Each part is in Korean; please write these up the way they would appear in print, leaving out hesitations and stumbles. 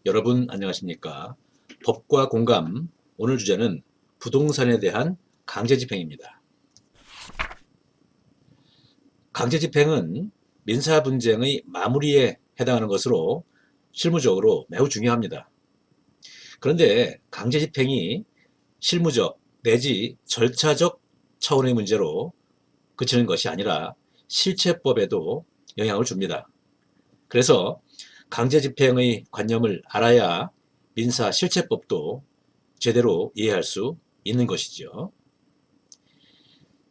여러분 안녕하십니까? 법과 공감, 오늘 주제는 부동산에 대한 강제집행입니다. 강제집행은 민사분쟁의 마무리에 해당하는 것으로 실무적으로 매우 중요합니다. 그런데 강제집행이 실무적 내지 절차적 차원의 문제로 그치는 것이 아니라 실체법에도 영향을 줍니다. 그래서 강제집행의 관념을 알아야 민사실체법도 제대로 이해할 수 있는 것이죠.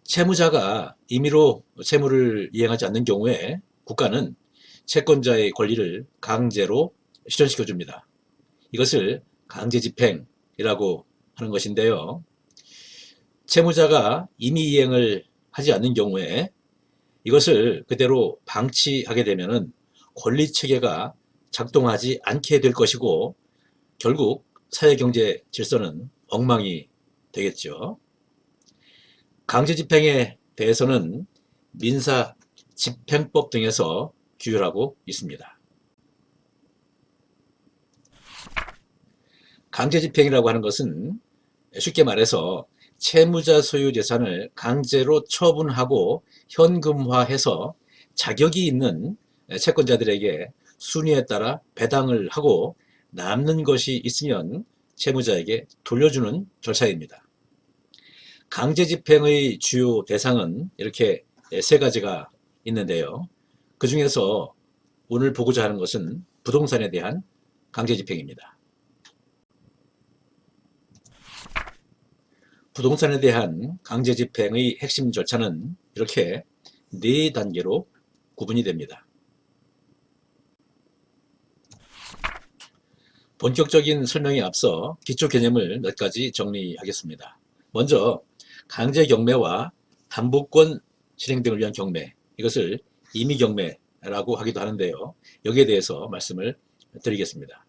채무자가 임의로 채무를 이행하지 않는 경우에 국가는 채권자의 권리를 강제로 실현시켜 줍니다. 이것을 강제집행이라고 하는 것인데요. 채무자가 임의 이행을 하지 않는 경우에 이것을 그대로 방치하게 되면 권리체계가 작동하지 않게 될 것이고 결국 사회경제 질서는 엉망이 되겠죠. 강제집행에 대해서는 민사집행법 등에서 규율하고 있습니다. 강제집행이라고 하는 것은 쉽게 말해서 채무자 소유 재산을 강제로 처분하고 현금화해서 자격이 있는 채권자들에게 순위에 따라 배당을 하고 남는 것이 있으면 채무자에게 돌려주는 절차입니다. 강제집행의 주요 대상은 이렇게 세 가지가 있는데요. 그 중에서 오늘 보고자 하는 것은 부동산에 대한 강제집행입니다. 부동산에 대한 강제집행의 핵심 절차는 이렇게 네 단계로 구분이 됩니다. 본격적인 설명에 앞서 기초 개념을 몇 가지 정리하겠습니다. 먼저 강제경매와 담보권 실행 등을 위한 경매, 이것을 임의경매라고 하기도 하는데요. 여기에 대해서 말씀을 드리겠습니다.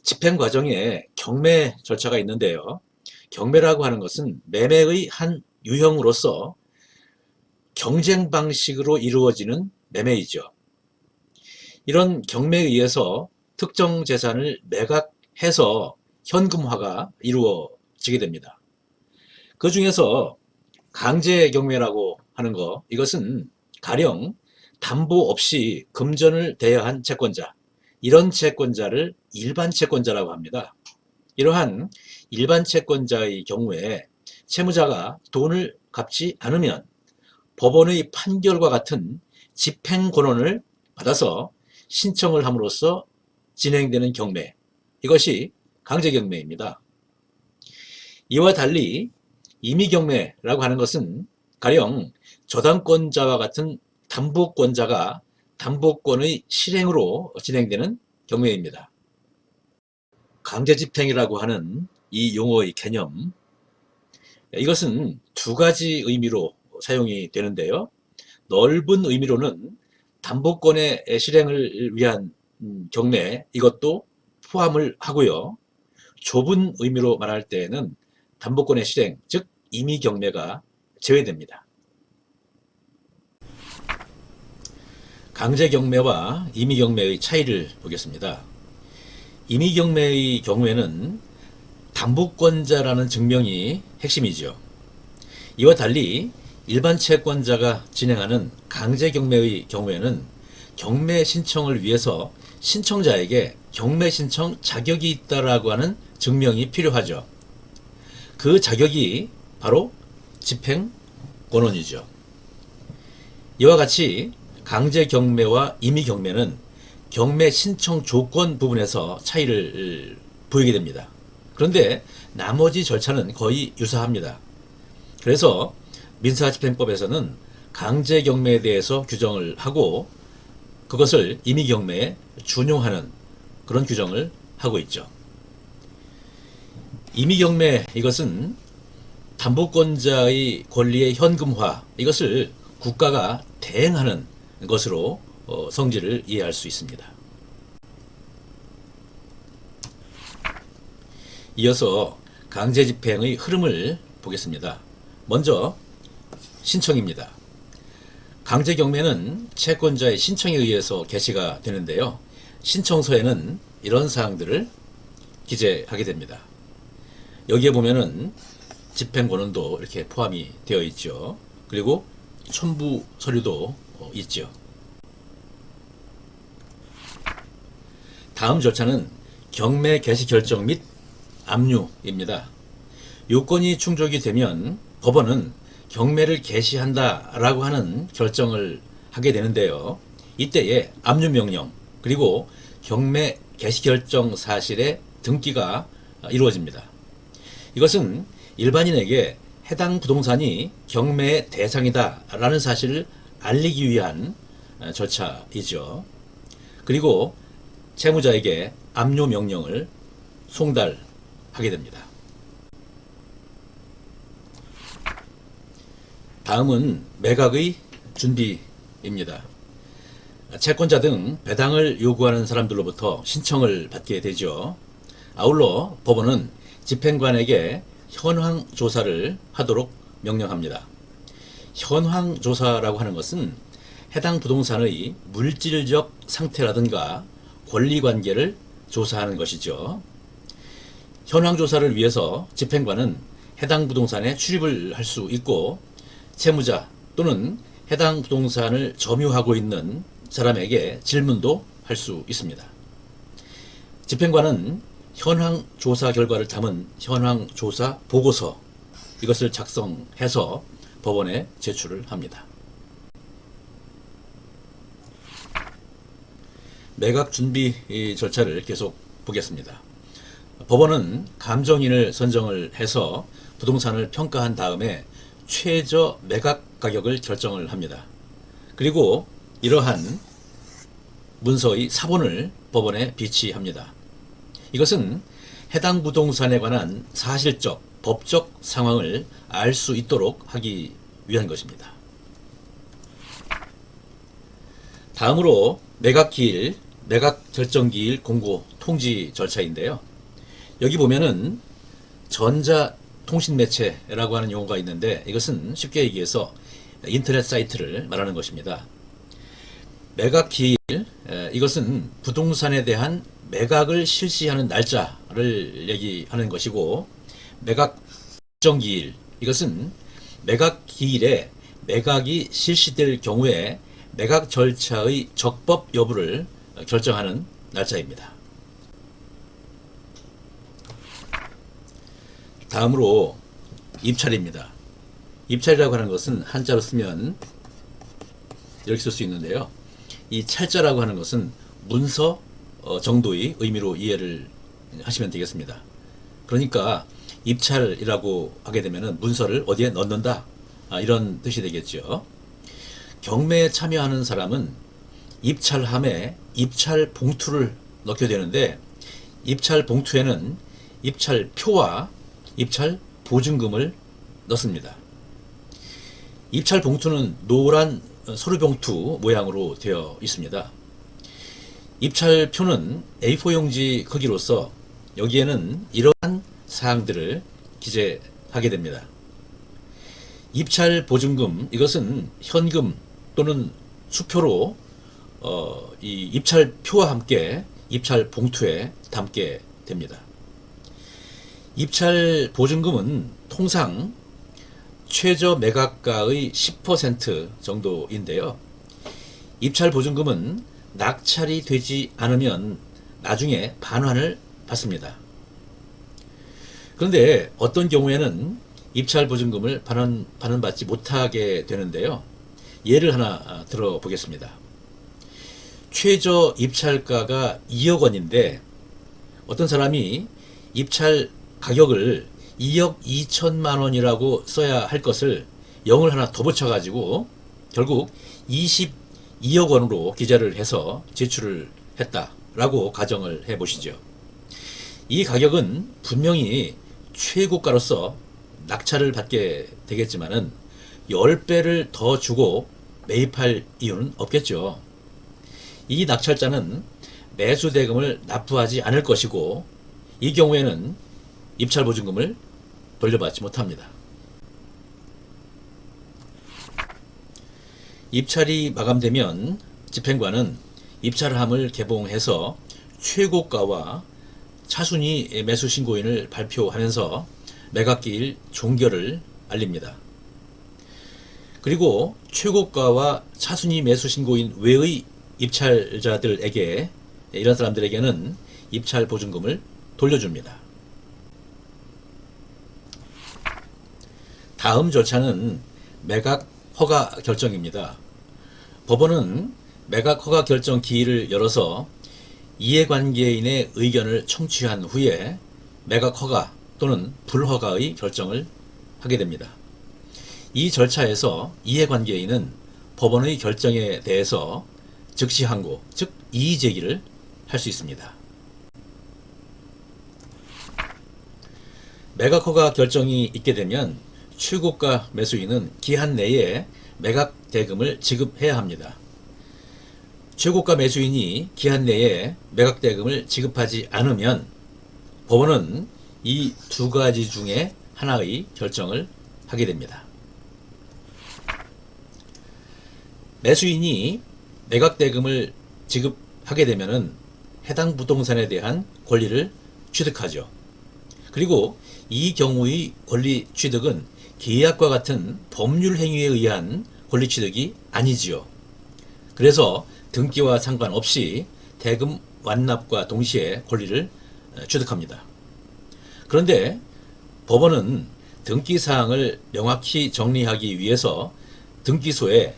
집행 과정에 경매 절차가 있는데요. 경매라고 하는 것은 매매의 한 유형으로서 경쟁 방식으로 이루어지는 매매이죠. 이런 경매에 의해서 특정 재산을 매각해서 현금화가 이루어지게 됩니다. 그 중에서 강제경매라고 하는 것, 이것은 가령 담보 없이 금전을 대여한 채권자, 이런 채권자를 일반 채권자라고 합니다. 이러한 일반 채권자의 경우에 채무자가 돈을 갚지 않으면 법원의 판결과 같은 집행권한을 받아서 신청을 함으로써 진행되는 경매, 이것이 강제경매입니다. 이와 달리 임의경매라고 하는 것은 가령 저당권자와 같은 담보권자가 담보권의 실행으로 진행되는 경매입니다. 강제집행이라고 하는 이 용어의 개념, 이것은 두 가지 의미로 사용이 되는데요. 넓은 의미로는 담보권의 실행을 위한 경매, 이것도 포함을 하고요. 좁은 의미로 말할 때에는 담보권의 실행, 즉 임의경매가 제외됩니다. 강제경매와 임의경매의 차이를 보겠습니다. 임의경매의 경우에는 담보권자라는 증명이 핵심이죠. 이와 달리 일반 채권자가 진행하는 강제경매의 경우에는 경매 신청을 위해서 신청자에게 경매 신청 자격이 있다라고 하는 증명이 필요하죠. 그 자격이 바로 집행권한이죠. 이와 같이 강제경매와 임의경매는 경매 신청 조건 부분에서 차이를 보이게 됩니다. 그런데 나머지 절차는 거의 유사합니다. 그래서 민사집행법에서는 강제경매에 대해서 규정을 하고 그것을 임의경매에 준용하는 그런 규정을 하고 있죠. 임의경매, 이것은 담보권자의 권리의 현금화, 이것을 국가가 대행하는 것으로 성질을 이해할 수 있습니다. 이어서 강제집행의 흐름을 보겠습니다. 먼저 신청입니다. 강제경매는 채권자의 신청에 의해서 개시가 되는데요. 신청서에는 이런 사항들을 기재하게 됩니다. 여기에 보면은 집행권은도 이렇게 포함이 되어 있죠. 그리고 첨부 서류도 있죠. 다음 절차는 경매 개시 결정 및 압류입니다. 요건이 충족이 되면 법원은 경매를 개시한다라고 하는 결정을 하게 되는데요. 이때에 압류명령 그리고 경매 개시 결정 사실의 등기가 이루어집니다. 이것은 일반인에게 해당 부동산이 경매의 대상이다라는 사실을 알리기 위한 절차이죠. 그리고 채무자에게 압류 명령을 송달하게 됩니다. 다음은 매각의 준비입니다. 채권자 등 배당을 요구하는 사람들로부터 신청을 받게 되죠. 아울러 법원은 집행관에게 현황 조사를 하도록 명령합니다. 현황 조사라고 하는 것은 해당 부동산의 물질적 상태라든가 권리관계를 조사하는 것이죠. 현황 조사를 위해서 집행관은 해당 부동산에 출입을 할 수 있고 채무자 또는 해당 부동산을 점유하고 있는 사람에게 질문도 할 수 있습니다. 집행관은 현황 조사 결과를 담은 현황 조사 보고서 이것을 작성해서 법원에 제출을 합니다. 매각 준비 절차를 계속 보겠습니다. 법원은 감정인을 선정을 해서 부동산을 평가한 다음에 최저 매각 가격을 결정을 합니다. 그리고 이러한 문서의 사본을 법원에 비치합니다. 이것은 해당 부동산에 관한 사실적, 법적 상황을 알 수 있도록 하기 위한 것입니다. 다음으로 매각기일, 매각 결정기일 공고 통지 절차인데요. 여기 보면은 전자통신매체라고 하는 용어가 있는데 이것은 쉽게 얘기해서 인터넷 사이트를 말하는 것입니다. 매각기일, 이것은 부동산에 대한 매각을 실시하는 날짜를 얘기하는 것이고 매각 결정기일, 이것은 매각기일에 매각이 실시될 경우에 매각 절차의 적법 여부를 결정하는 날짜입니다. 다음으로 입찰입니다. 입찰이라고 하는 것은 한자로 쓰면 이렇게 쓸 수 있는데요. 이 찰자라고 하는 것은 문서 정도의 의미로 이해를 하시면 되겠습니다. 그러니까 입찰이라고 하게 되면 문서를 어디에 넣는다, 이런 뜻이 되겠죠. 경매에 참여하는 사람은 입찰함에 입찰 봉투를 넣게 되는데 입찰 봉투에는 입찰표와 입찰 보증금을 넣습니다. 입찰 봉투는 노란 서류봉투 모양으로 되어 있습니다. 입찰표는 A4 용지 크기로서 여기에는 이러한 사항들을 기재하게 됩니다. 입찰 보증금, 이것은 현금 또는 수표로 이 입찰표와 함께 입찰 봉투에 담게 됩니다. 입찰 보증금은 통상 최저 매각가의 10% 정도인데요. 입찰 보증금은 낙찰이 되지 않으면 나중에 반환을 받습니다. 그런데 어떤 경우에는 입찰 보증금을 반환받지 못하게 되는데요. 예를 하나 들어보겠습니다. 최저 입찰가가 2억 원인데 어떤 사람이 입찰 가격을 2억 2천만 원이라고 써야 할 것을 0을 하나 더 붙여가지고 결국 22억 원으로 기재를 해서 제출을 했다라고 가정을 해보시죠. 이 가격은 분명히 최고가로서 낙찰을 받게 되겠지만은 10배를 더 주고 매입할 이유는 없겠죠. 이 낙찰자는 매수 대금을 납부하지 않을 것이고 이 경우에는 입찰 보증금을 돌려받지 못합니다. 입찰이 마감되면 집행관은 입찰함을 개봉해서 최고가와 차순위 매수 신고인을 발표하면서 매각기일 종결을 알립니다. 그리고 최고가와 차순위 매수 신고인 외의 입찰자들에게, 이런 사람들에게는 입찰 보증금을 돌려줍니다. 다음 절차는 매각 허가 결정입니다. 법원은 매각 허가 결정 기일을 열어서 이해관계인의 의견을 청취한 후에 매각 허가 또는 불허가의 결정을 하게 됩니다. 이 절차에서 이해관계인은 법원의 결정에 대해서 즉시 항고, 즉 이의 제기를 할 수 있습니다. 매각 허가 결정이 있게 되면 최고가 매수인은 기한 내에 매각 대금을 지급해야 합니다. 최고가 매수인이 기한 내에 매각 대금을 지급하지 않으면 법원은 이 두 가지 중에 하나의 결정을 하게 됩니다. 매수인이 매각 대금을 지급하게 되면은 해당 부동산에 대한 권리를 취득하죠. 그리고 이 경우의 권리 취득은 계약과 같은 법률 행위에 의한 권리 취득이 아니지요. 그래서 등기와 상관없이 대금 완납과 동시에 권리를 취득합니다. 그런데 법원은 등기사항을 명확히 정리하기 위해서 등기소에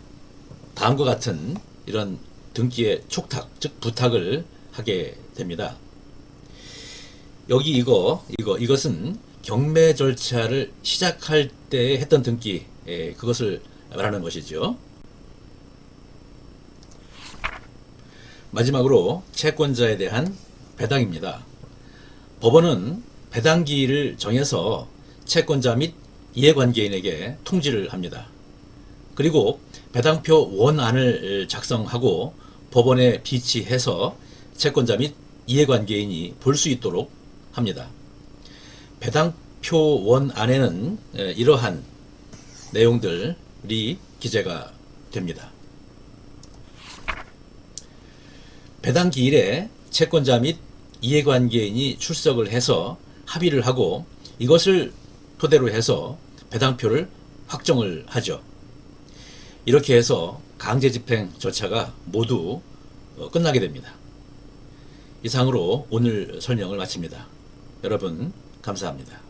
다음과 같은 이런 등기의 촉탁, 즉 부탁을 하게 됩니다. 여기 이것은 경매 절차를 시작할 때 했던 등기, 그것을 말하는 것이죠. 마지막으로 채권자에 대한 배당입니다. 법원은 배당기일을 정해서 채권자 및 이해관계인에게 통지를 합니다. 그리고 배당표 원안을 작성하고 법원에 비치해서 채권자 및 이해관계인이 볼 수 있도록 합니다. 배당표 원안에는 이러한 내용들이 기재가 됩니다. 배당기일에 채권자 및 이해관계인이 출석을 해서 합의를 하고 이것을 토대로 해서 배당표를 확정을 하죠. 이렇게 해서 강제집행 절차가 모두 끝나게 됩니다. 이상으로 오늘 설명을 마칩니다. 여러분 감사합니다.